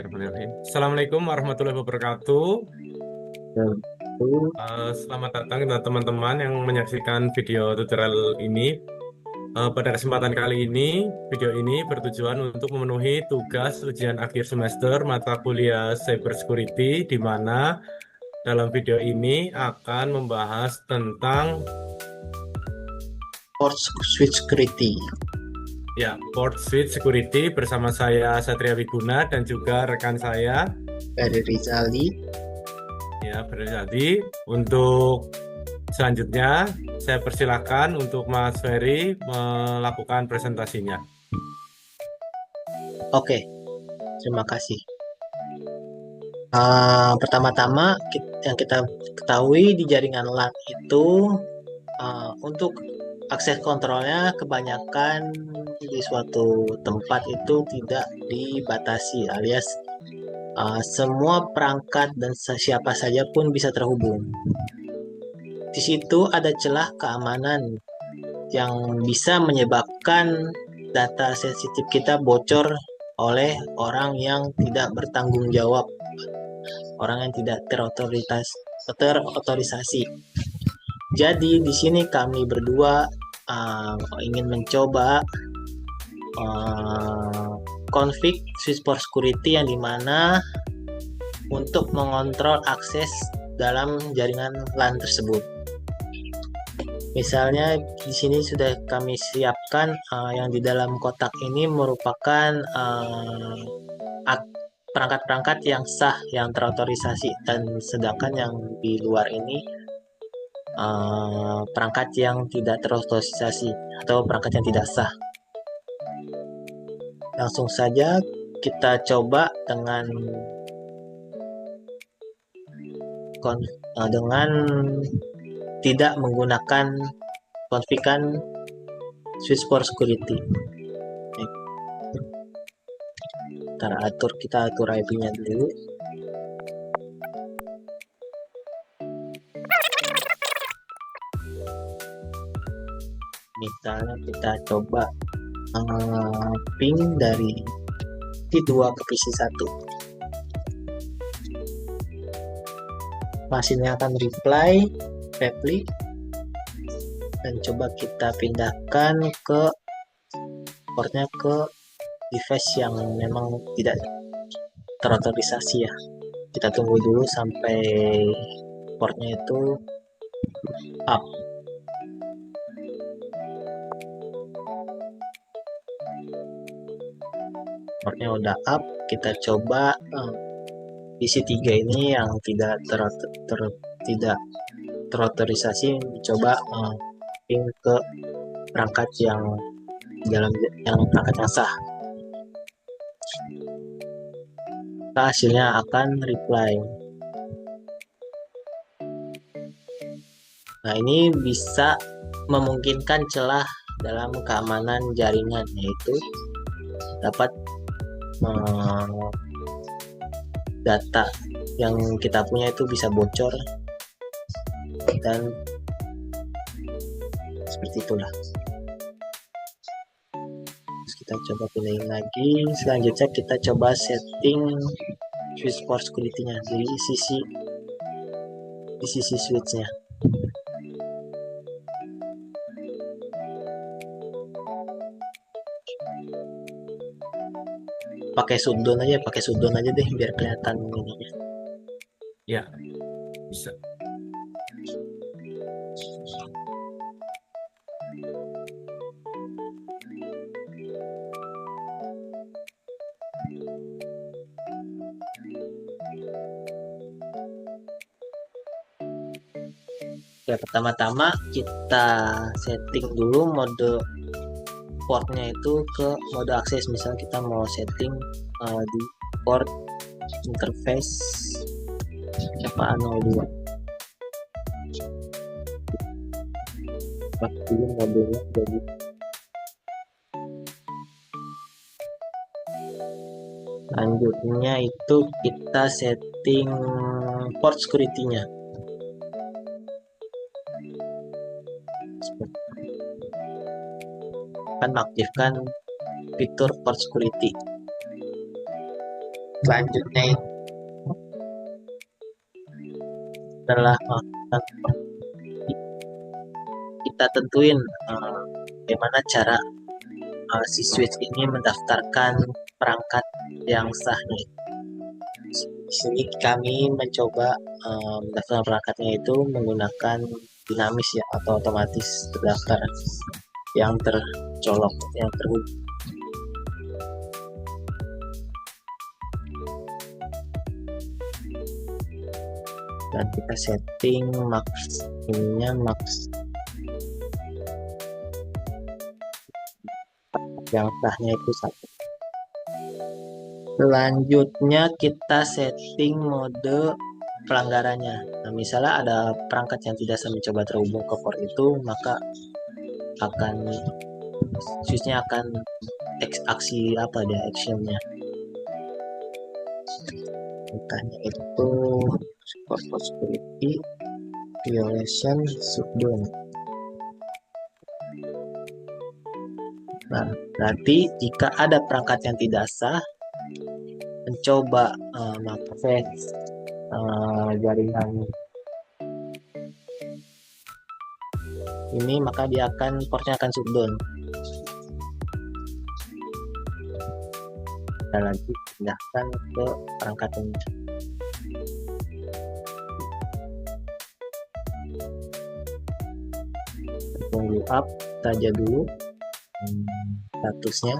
Assalamualaikum warahmatullahi wabarakatuh. Tentu. Selamat datang teman-teman yang menyaksikan video tutorial ini. Pada kesempatan kali ini, video ini bertujuan untuk memenuhi tugas ujian akhir semester mata kuliah Cybersecurity, di mana dalam video ini akan membahas tentang Port switch security port switch security bersama saya Satria Wiguna dan juga rekan saya. dari Rizali. Berarti untuk selanjutnya, saya persilahkan untuk Mas Ferry melakukan presentasinya. Oke, terima kasih. Pertama-tama yang kita ketahui di jaringan LAN itu untuk akses kontrolnya kebanyakan di suatu tempat itu tidak dibatasi, alias semua perangkat dan siapa saja pun bisa terhubung. Di situ ada celah keamanan yang bisa menyebabkan data sensitif kita bocor oleh orang yang tidak bertanggung jawab, orang yang tidak terotorisasi. Jadi di sini kami berdua ingin mencoba config switchport security yang dimana untuk mengontrol akses dalam jaringan LAN tersebut. Misalnya di sini sudah kami siapkan yang di dalam kotak ini merupakan perangkat-perangkat yang sah, yang terotorisasi, dan sedangkan yang di luar ini perangkat yang tidak terotorisasi atau perangkat yang tidak sah. Langsung saja kita coba dengan tidak menggunakan konfigan switchport security. Kita atur IP-nya dulu. Misalnya kita coba ping dari PC2 ke PC1. Mesinnya akan reply dan coba kita pindahkan ke portnya ke device yang memang tidak terotorisasi ya. Kita tunggu dulu sampai portnya itu up. Portnya udah up, kita coba PC3 ini yang tidak terotorisasi, coba ping ke perangkat yang perangkat yang sah. Hasilnya akan reply. Nah, ini bisa memungkinkan celah dalam keamanan jaringan, yaitu dapat data yang kita punya itu bisa bocor, dan seperti itulah. Terus kita coba pilihin lagi. Selanjutnya kita coba setting switchport security-nya di sisi switch-nya. Pakai shutdown aja deh biar kelihatan ininya. Ya, bisa. Ya, pertama-tama kita setting dulu mode portnya itu ke mode akses. Misalnya kita mau setting di port interface 02. Pastikan modenya jadi. Selanjutnya itu kita setting port security-nya. Akan mengaktifkan fitur port security. Selanjutnya itu setelah kita tentuin bagaimana cara si switch ini mendaftarkan perangkat yang sah nih. Di sini kami mencoba mendaftar perangkatnya itu menggunakan dinamis ya atau otomatis terdaftar yang tercolok yang terhubung. Dan kita setting max ininya max yang sahnya itu 1. Selanjutnya kita setting mode pelanggarannya. Nah, misalnya ada perangkat yang tidak bisa mencoba terhubung ke port itu, maka akan switchnya akan aksi apa dia actionnya. Makanya itu support for security violation shutdown. Nah, berarti jika ada perangkat yang tidak sah mencoba mengakses jaringan ini, maka dia portnya akan shutdown. Dan lagi pindahkan ke perangkat ini. Tunggu up saja dulu statusnya.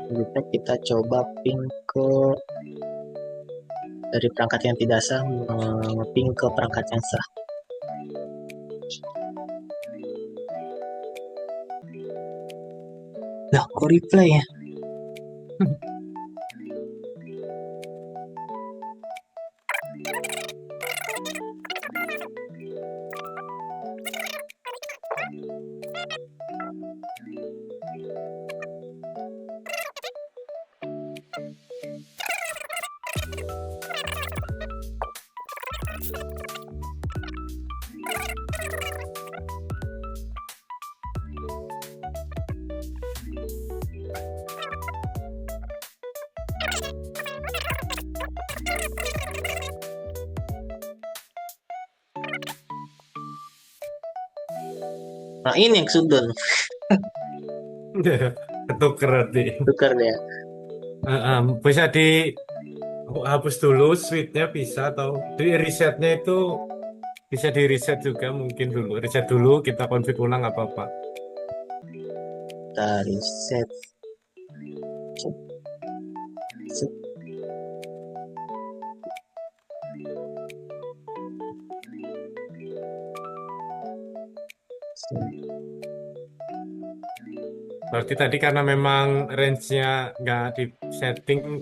Selanjutnya kita coba ping ke dari perangkat yang tidak sah ping ke perangkat yang sah. Lah, kok replay ya? Nah, ini yang shutdown. Ketuker nanti. Tukar ya. Bisa hapus dulu switch-nya bisa, atau di resetnya itu bisa di reset juga, mungkin dulu reset dulu, kita config ulang apa-apa. Kita reset. Berarti tadi karena memang range-nya nggak di setting,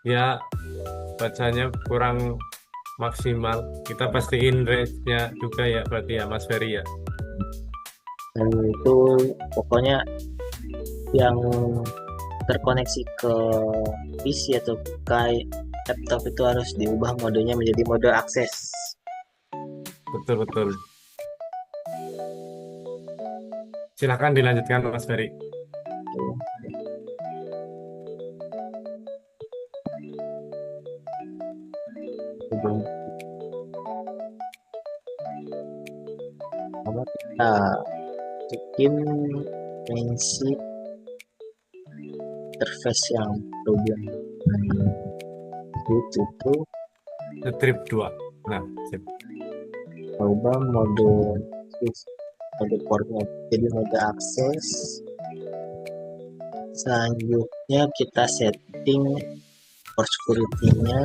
ya bacanya kurang maksimal. Kita pastiin range-nya juga ya, berarti ya Mas Ferry ya. Dan itu pokoknya yang terkoneksi ke PC atau ke laptop itu harus diubah modenya menjadi mode akses. Betul-betul. Silahkan dilanjutkan Mas Ferry. Coba kita bikin mensi interface yang problem itu Trip 2. Nah, sip. coba mode portnya jadi mode akses. Selanjutnya kita setting for security-nya,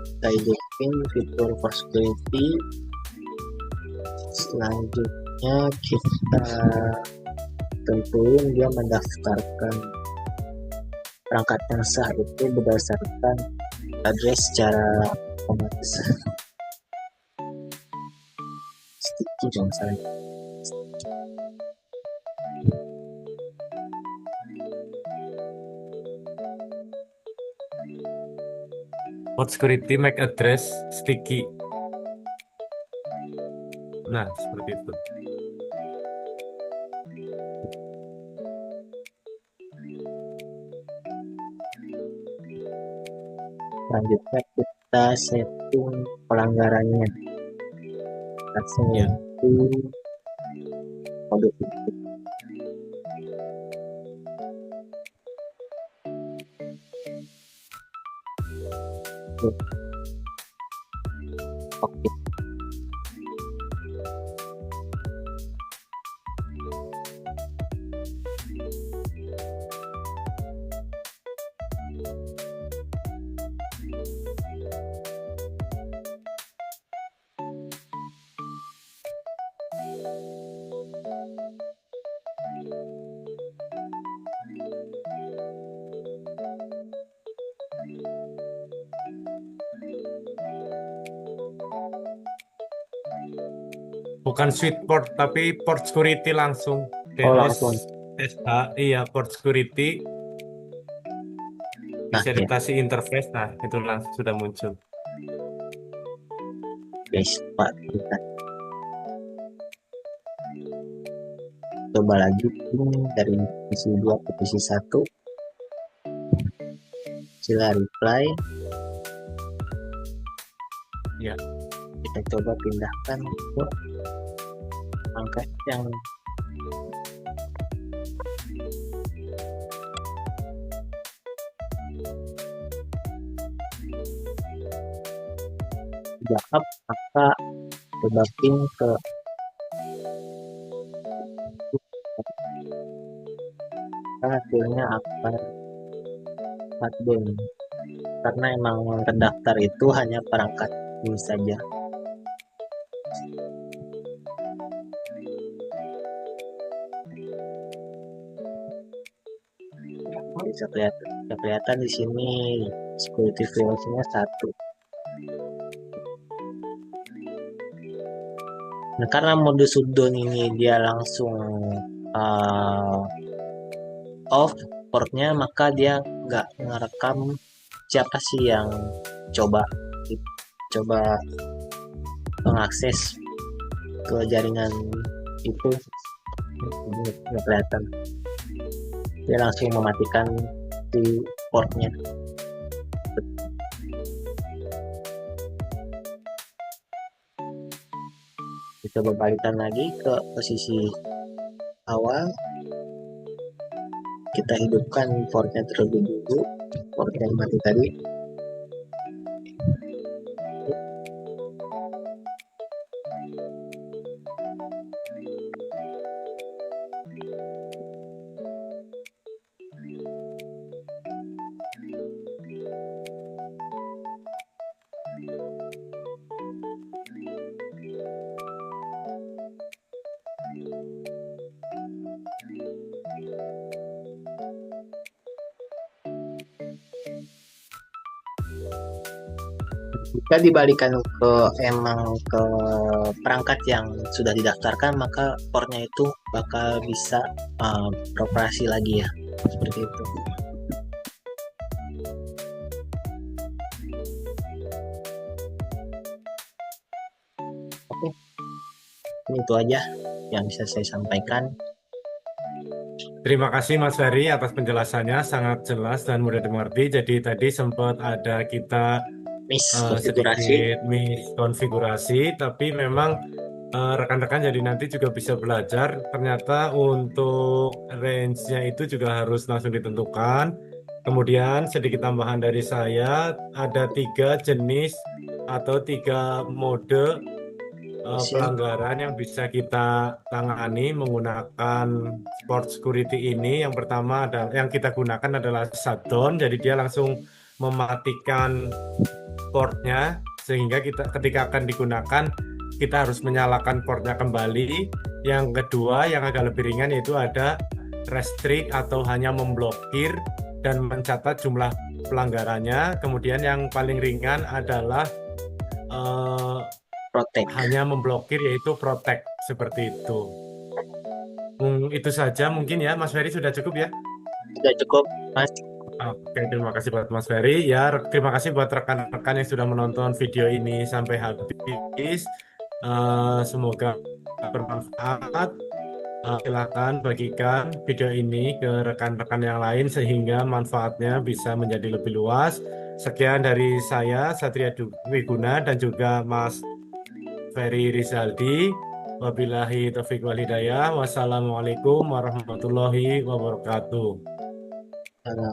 kita hidupin fitur for security. Selanjutnya kita tentuin dia mendaftarkan perangkat yang sah itu berdasarkan address secara otomatis. Sticky dong saya. Port security MAC address sticky. Nah, seperti itu. Selanjutnya kita setting pelanggarannya. Langsung Ya. yaitu kode input. Oke. Bukan switch port, tapi port security langsung. Oh, DOS langsung. SH, iya port security, Nah, bisa ya, dikasih interface, nah itu langsung sudah muncul. guys, Pak, kita coba lagi ini dari posisi 2 ke posisi 1. Sila reply. Ya, Kita coba pindahkan ke angka yang sudah up, maka coba pin ke hasilnya akan 4 down karena emang terdaftar itu hanya perangkat ini saja. Bisa kelihatan di sini security files-nya 1. Nah, karena mode shutdown ini dia langsung uh, off portnya, maka dia nggak ngerekam siapa sih yang coba coba mengakses ke jaringan itu. Ini nggak kelihatan, dia langsung mematikan di portnya. Kita berbalikan lagi ke posisi awal, kita hidupkan portnya terlebih dulu, port yang mati tadi. Jika dibalikan ke ke perangkat yang sudah didaftarkan, maka portnya itu bakal bisa beroperasi lagi ya, seperti itu. Oke, ini itu aja yang bisa saya sampaikan. terima kasih Mas Ferry atas penjelasannya, sangat jelas dan mudah dimengerti. Jadi tadi sempat ada kita Miskonfigurasi. sedikit miskonfigurasi, tapi memang rekan-rekan jadi nanti juga bisa belajar. Ternyata untuk range-nya itu juga harus langsung ditentukan. Kemudian sedikit tambahan dari saya, ada 3 jenis atau 3 mode pelanggaran yang bisa kita tangani menggunakan Sport Security ini. Yang pertama adalah yang kita gunakan adalah shutdown, jadi dia langsung mematikan portnya sehingga kita ketika akan digunakan kita harus menyalakan portnya kembali. Yang kedua yang agak lebih ringan yaitu ada restrict atau hanya memblokir dan mencatat jumlah pelanggarannya. Kemudian yang paling ringan adalah Protect. hanya memblokir yaitu protect, seperti itu. Itu saja mungkin ya Mas Ferry, sudah cukup ya? Sudah cukup, Mas. Oke, terima kasih buat Mas Ferry. Ya, terima kasih buat rekan-rekan yang sudah menonton video ini sampai habis. Semoga bermanfaat. Silakan bagikan video ini ke rekan-rekan yang lain sehingga manfaatnya bisa menjadi lebih luas. Sekian dari saya, Satria Wiguna, dan juga Mas Ferry Rizaldi. Wabillahi taufiq wal hidayah. Wassalamualaikum warahmatullahi wabarakatuh. Karena